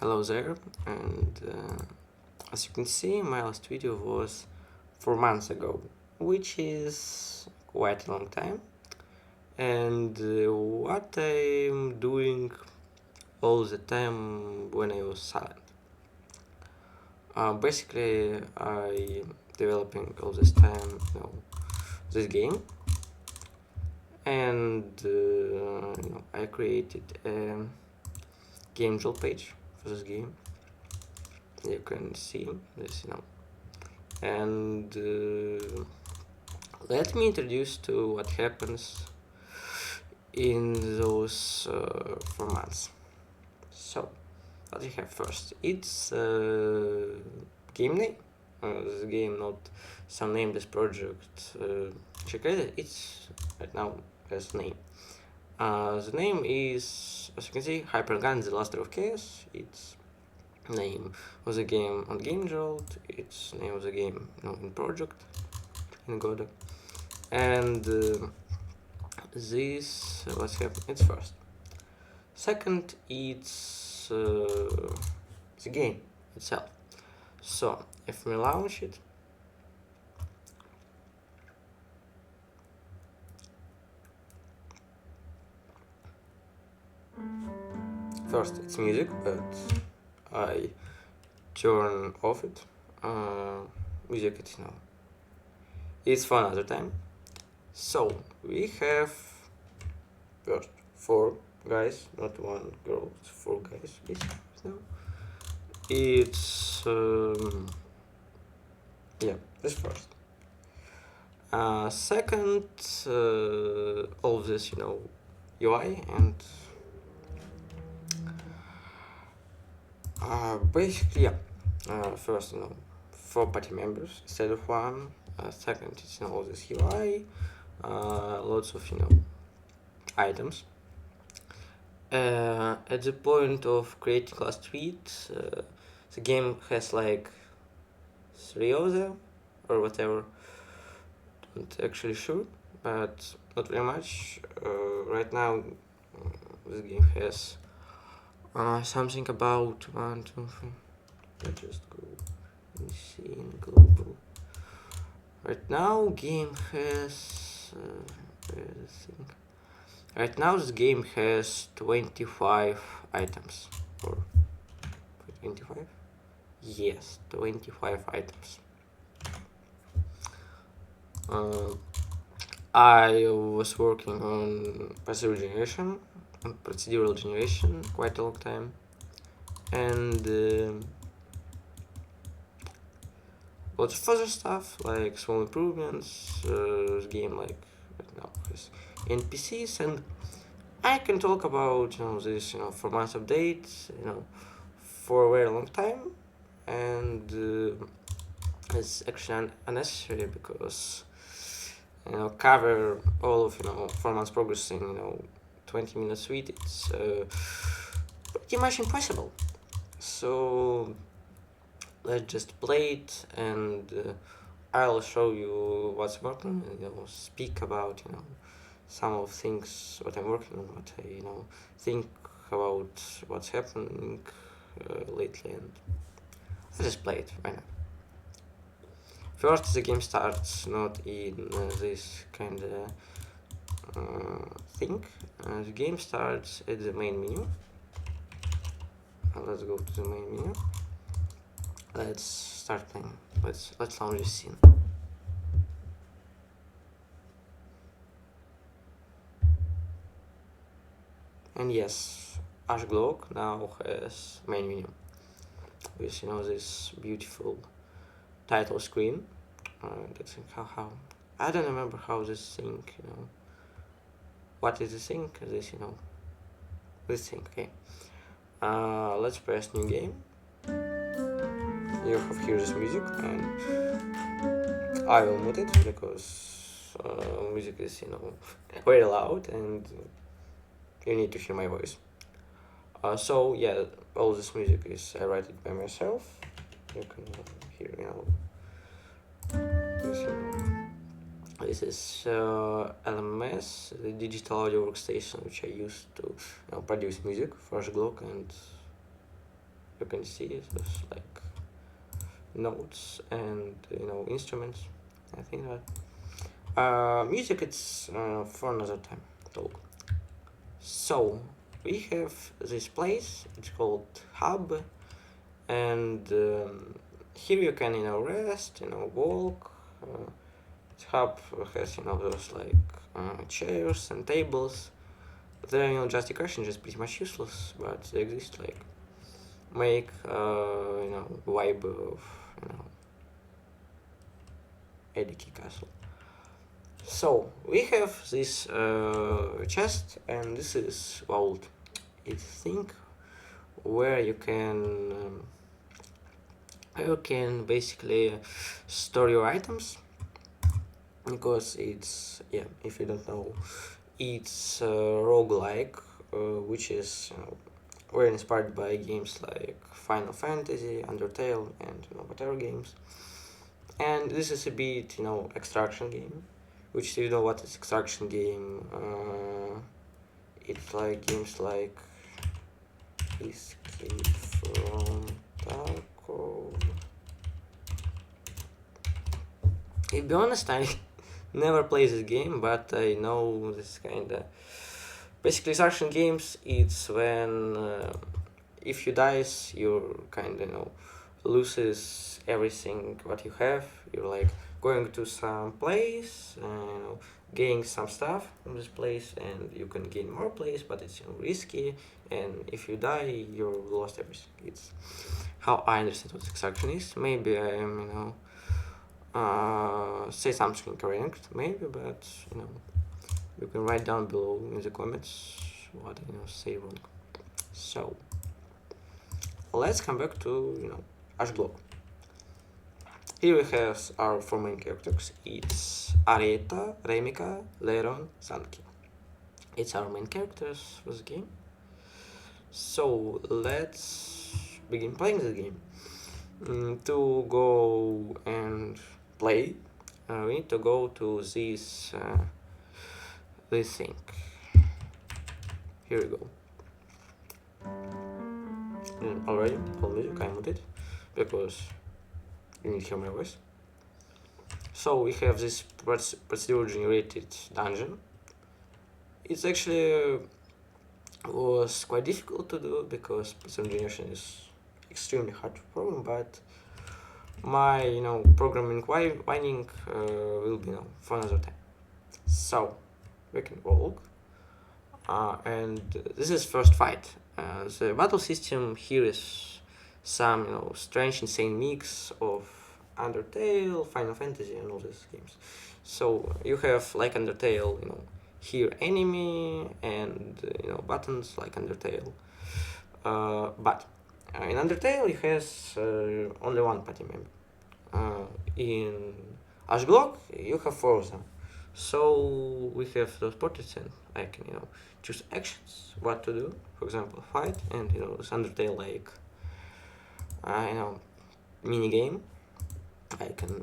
Hello there, and as you can see, my last video was 4 months ago, which is quite a long time. And what I'm doing all the time when I was silent. Basically, I developing all this time, this game, and I created a game drill page for this game. You can see this, and let me introduce to what happens in those 4 months. So, what we have first, it's game name. This game, not some name, this project. Check it, it's right now has name. The name is, as you can see, Hyper Land Gaiden, The Last of Chaos. It's name of the game on Game Jolt. It's name of the game, in project in Godot. And this what's happening. It's first. Second, it's the game itself. So if we launch it, first it's music, but I turn off it. Music, it's for another time. So we have first 4 guys, not 1 girl, it's 4 guys. It's yeah, this first. Second, all of this, UI and basically, first, 4 party members instead of 1. Second, it's all this UI, lots of items. At the point of creating last tweet, the game has like 3 of them or whatever. Not actually sure, but not very much. Right now, this game has something about 1, 2, 3. Let's just go and see in global. Right now, game has right now this game has 25 items. Or 25? Yes, 25 items. I was working on passive generation and procedural generation quite a long time, and lots of other stuff like small improvements. This game right now has NPCs, and I can talk about this 4 months updates for a very long time, and it's actually unnecessary because cover all of 4 months progress in 20 minutes video. It's pretty much impossible. So let's just play it, and I'll show you what's working, and speak about some of things what I'm working on, what I think about what's happening lately, and let's just play it right now. First, the game starts not in this kind of thing. The game starts at the main menu. Let's go to the main menu. Let's start playing. Let's launch this scene. And yes, HGLOC now has main menu with this beautiful title screen. Let's think how I don't remember how this thing, what is this thing? This this thing. Okay. Let's press new game. You have here this music, and I will mute it because music is very loud, and you need to hear my voice. So yeah, all this music is I write it by myself. You can hear this is LMS, the digital audio workstation which I use to produce music for HGLOC, and you can see those like notes and instruments. I think that music it's for another time talk. So we have this place, it's called hub, and here you can rest, walk. Hub has those like chairs and tables. They're just decoration, just pretty much useless, but they exist, like make vibe of Ediki Castle. So we have this chest, and this is vault. It's thing where you can basically store your items, because it's, yeah, if you don't know, it's roguelike, which is very inspired by games like Final Fantasy, Undertale, and whatever games. And this is a bit extraction game, which, if you know what is extraction game, it's like games like Escape from Tarkov. To be honest, I never played this game, but I know this kinda. Basically, extraction games, it's when if you dies, you kinda loses everything what you have. You're like going to some place, getting some stuff from this place, and you can gain more place, but it's risky. And if you die, you lost everything. It's how I understand what extraction is. Maybe I am say something incorrect, maybe, but you can write down below in the comments what say wrong. So let's come back to HGLOC. Here we have our four main characters. It's Areta, Remika, Leron, Sanki. It's our main characters for the game. So let's begin playing the game. To go and play, we need to go to this thing. Here we go. Already, all music I muted because you need to hear my voice. So we have this procedure generated dungeon. It's actually was quite difficult to do because procedure generation is extremely hard to program, but my programming whining will be for another time. So we can walk, and this is first fight. The battle system here is some strange insane mix of Undertale, Final Fantasy, and all these games. So you have like Undertale, here enemy, and buttons like Undertale, but in Undertale you has only one party member. In HGLOC you have four of them. So we have those portraits, and I can choose actions, what to do. For example, fight, and this Undertale like mini game. I can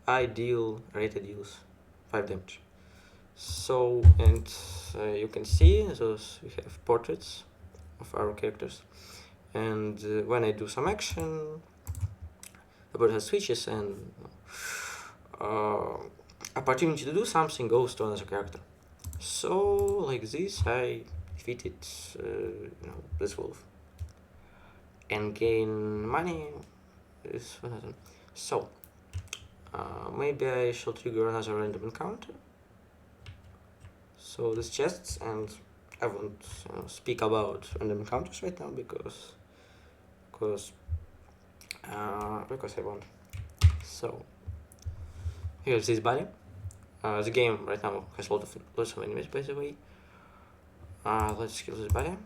rated deals 5 damage. So, and you can see those we have portraits of our characters, and when I do some action, the portrait switches, and opportunity to do something goes to another character. So like this I defeated this wolf and gain money. So maybe I shall trigger another random encounter. So this chests, and I won't speak about random encounters right now because I won't. So here's this body. The game right now has lots of enemies, by the way. Let's kill this body.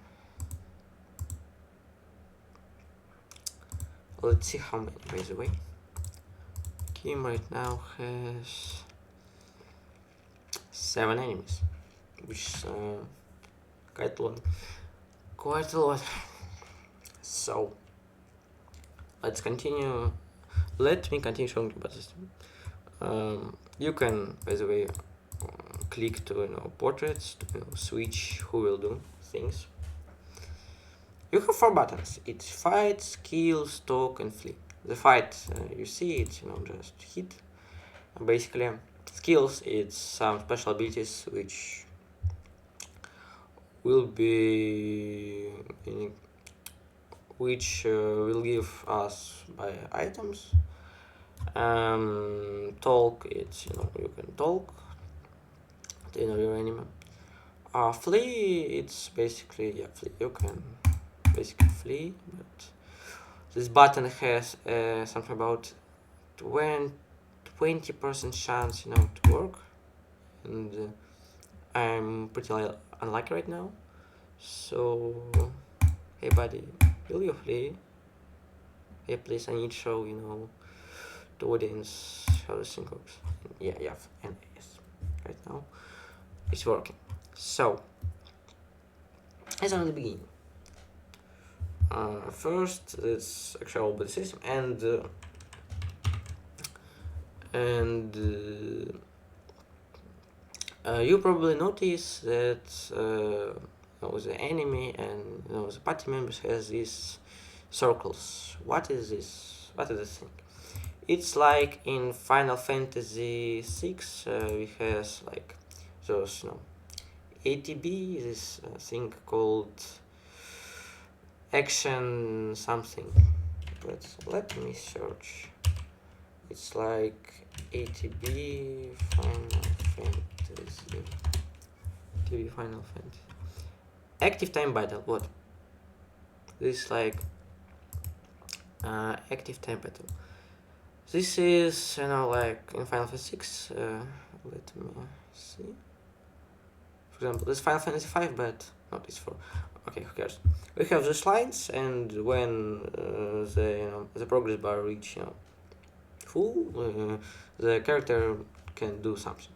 Let's see how many, by the way. Game right now has 7 enemies, which is quite a lot. So let's continue. Let me continue showing you about this. You can, by the way, click to portraits to switch who will do things. You have 4 buttons. It's fight, skill, stalk, and flee. The fight, you see, it's just hit. Basically, skills, it's some special abilities which will be will give us by items. Talk, it's you can talk to your enemy. Flee, it's basically flee. You can basically flee, but this button has something about 20% chance to work, and I'm pretty unlucky right now. So hey buddy, will you flee? Hey please, I need to show the audience how this thing works. Yeah, and yes, right now it's working. So as on the beginning, first it's actual body system, and you probably notice that the enemy and the party members has these circles. What is this? What is this thing? It's like in Final Fantasy VI, we has like those ATB, this thing called action something. But let me search. It's like ATB Final Fantasy. ATB Final Fantasy. Active time battle. What? This is like active time battle. This is like in Final Fantasy VI. Let me see. For example, this is Final Fantasy V, but not this 4. Okay, who cares? We have these lines, and when the progress bar reach full, the character can do something.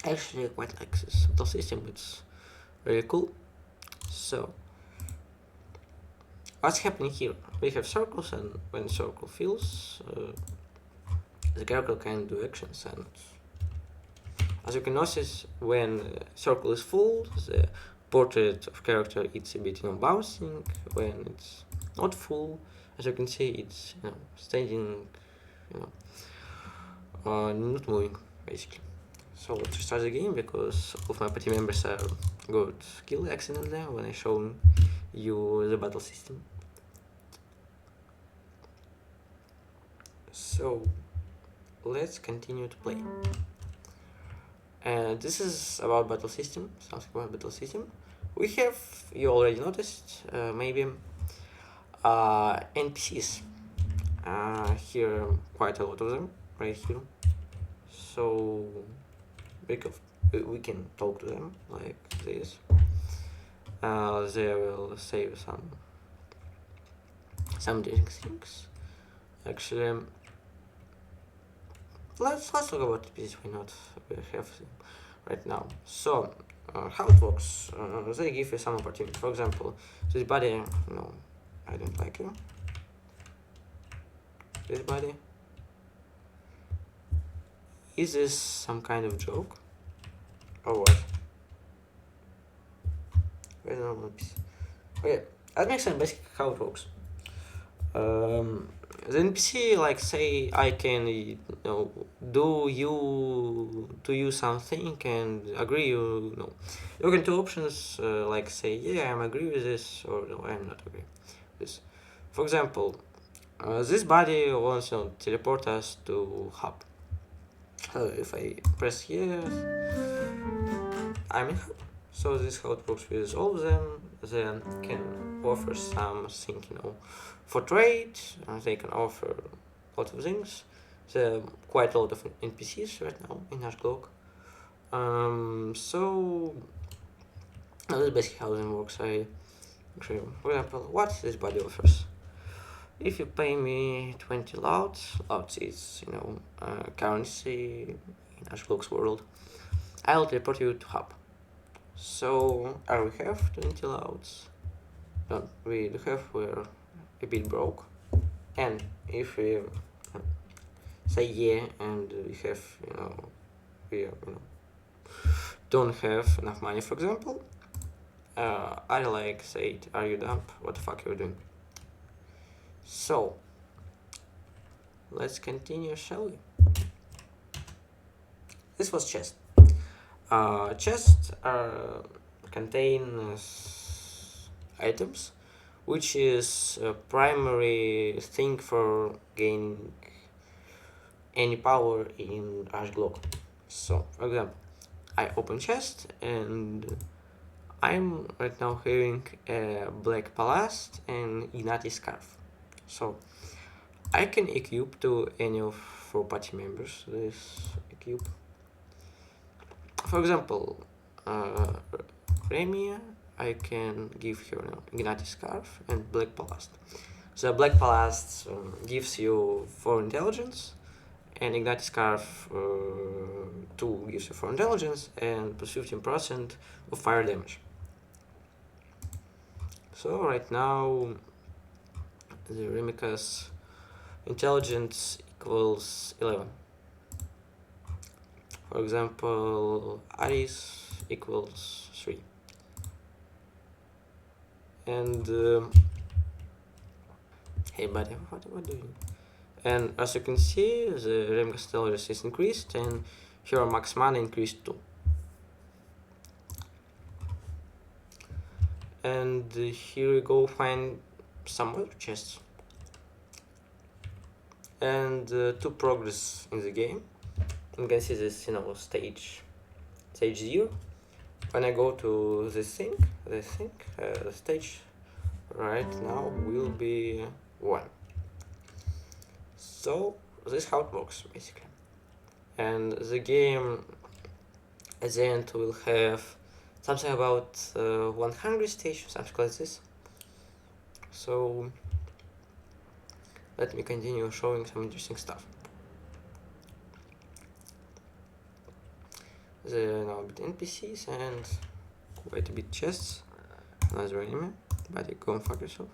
Actually, I quite like this battle system. It's very cool. So, what's happening here? We have circles, and when circle fills, the character can do actions, and as you can notice, when circle is full, the portrait of character it's a bit bouncing. When it's not full, as you can see, it's standing, not moving basically. So let's restart the game because all of my party members are got killed accidentally when I shown you the battle system. So let's continue to play. This is about battle system, something about battle system. We have, you already noticed, maybe NPCs. Here, quite a lot of them, right here. So, because we can talk to them like this. They will say some different things. Actually, let's talk about NPCs. Why not? We have them right now. So, how it works? They give you some opportunity. For example, this body, I don't like you. This body. Is this some kind of joke? Or what? Very normal NPC. Okay, that makes sense basically how it works. The NPC like say I can do you something and agree you can do options like say yeah I'm agree with this or no I'm not agree with this. For example, this body wants to teleport us to hub. If I press here, I'm in hub. So this is how it works with all of them. They can offer something, for trade. They can offer a lot of things. There are quite a lot of NPCs right now in HGLOC. So that's basically how it works. For example, what this body offers. If you pay me 20 louds is currency in HGLOC's world, I'll teleport you to hub. So we have 20 louds. No, we do have, we're a bit broke. And if we say yeah and we have we don't have enough money, for example, I like said, are you dumb? What the fuck are you doing? So let's continue, shall we? This was chest. Chests contain items, which is a primary thing for gaining any power in HGLOC. So, for example, I open chest and I'm right now having a black palast and Ignati scarf. So I can equip to any of 4 party members this equip. For example, Remia, I can give her Ignati scarf and black palast. The black palast gives you 4 intelligence, and Ignati scarf 2 gives you 4 intelligence and plus 15% of fire damage. So right now the Remika's intelligence equals 11. For example, Aris equals 3. And hey buddy, what are you doing? And as you can see, the Remika's intelligence is increased and her max mana increased too. And here we go find some other chests. And to progress in the game, you can see this, stage 0. When I go to the stage right now will be 1. So this is how it works basically. And the game at the end will have something about 100 stages, something like this. So let me continue showing some interesting stuff. There are now a bit NPCs and quite a bit chests. Another enemy, but you go and fuck yourself.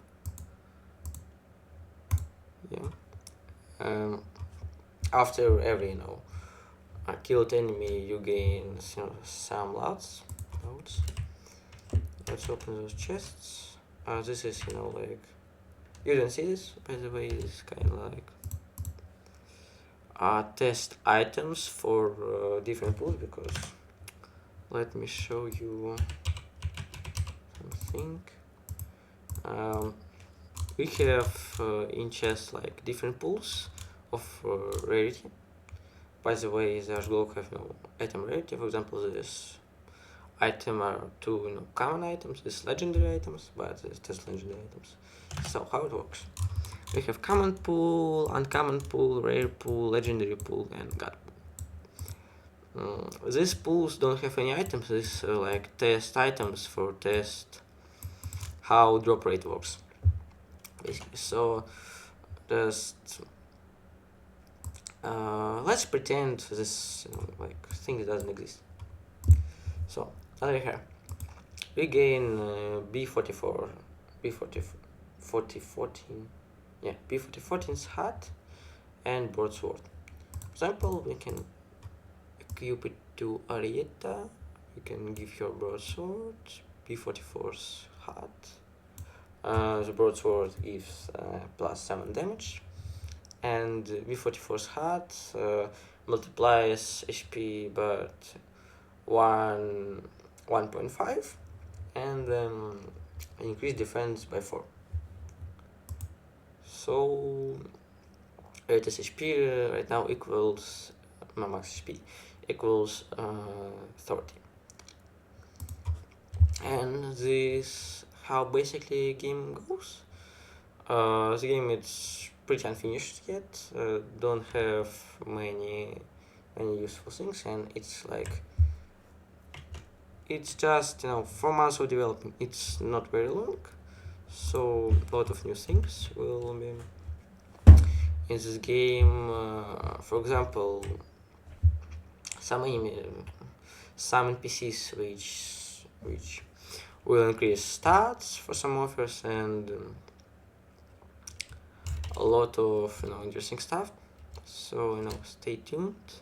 Yeah. After every killed enemy, you gain some loads. Let's open those chests. This is like, you don't see this, by the way. It's kind of like test items for different pools, because let me show you something. We have in chests like different pools of rarity. By the way, the HGLOC have no item rarity. For example, this item are 2 common items, this legendary items, but this test legendary items. So how it works? We have common pool, uncommon pool, rare pool, legendary pool, and god pool. These pools don't have any items. These are like test items for test how drop rate works, basically. So just let's pretend this like thing doesn't exist. So over here we gain B44, B4014's hat and broadsword. For example, we can equip it to Arietta. We can give her broadsword, B44's hat. The broadsword gives plus 7 damage, and B44's hat multiplies HP but 1.5 and increase defense by 4. So latest HP right now equals my max HP equals 30. And this how basically game goes. The game is pretty unfinished yet, don't have many useful things, and it's like, it's just 4 months of developing. It's not very long, so a lot of new things will be in this game. For example, some NPCs which will increase stats for some offers, and a lot of interesting stuff. So stay tuned.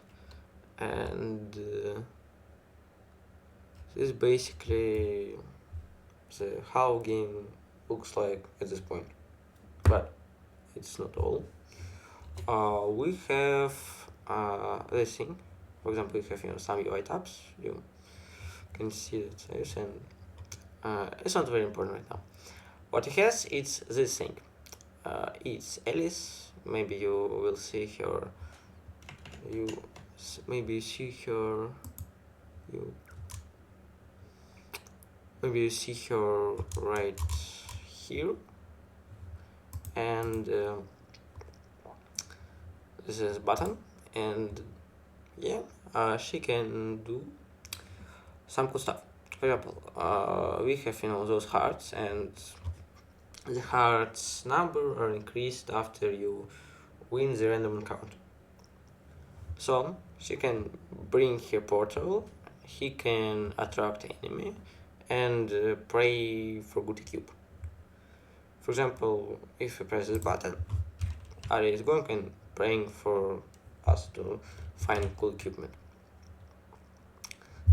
And this is basically the how game looks like at this point. But it's not all. We have this thing. For example, we have some UI tabs. You can see that this, and it's not very important right now. What it has, it's this thing. It's Alice. Maybe you will see her. You maybe see her. You maybe you see her right here, and this is a button, and yeah, she can do some cool stuff. For example, we have those hearts, and the hearts number are increased after you win the random encounter. So she can bring her portal, he can attract enemy, and pray for good cube. For example, if you press this button, Ari is going and praying for us to find cool equipment.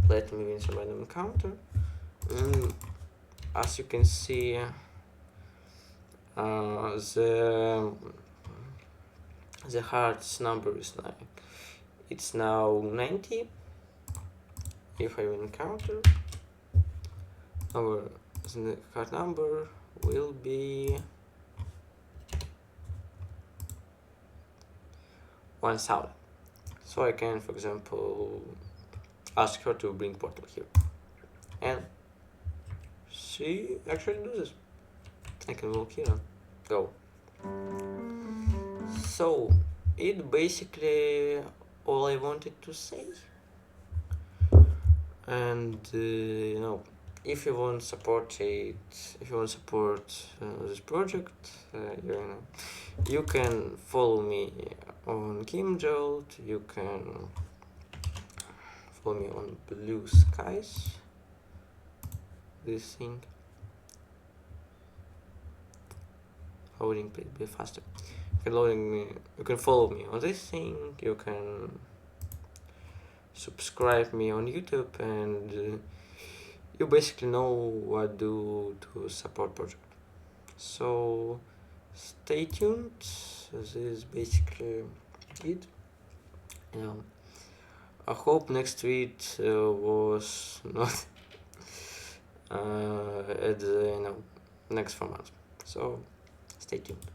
Let me win some random encounter. As you can see, the heart's number is it's now 90. If I win encounter, the heart number will be 1000. So I can, for example, ask her to bring portal here, and she actually does this. I can walk here and go. So it basically all I wanted to say. And if you want to support this project, you can follow me on GameJolt. You can follow me on Blue Skies. This thing. Loading please be faster. You can follow me on this thing. You can subscribe me on YouTube, and you basically know what to do to support project. So stay tuned. This is basically it. I hope next tweet was not at the next 4 months. So stay tuned.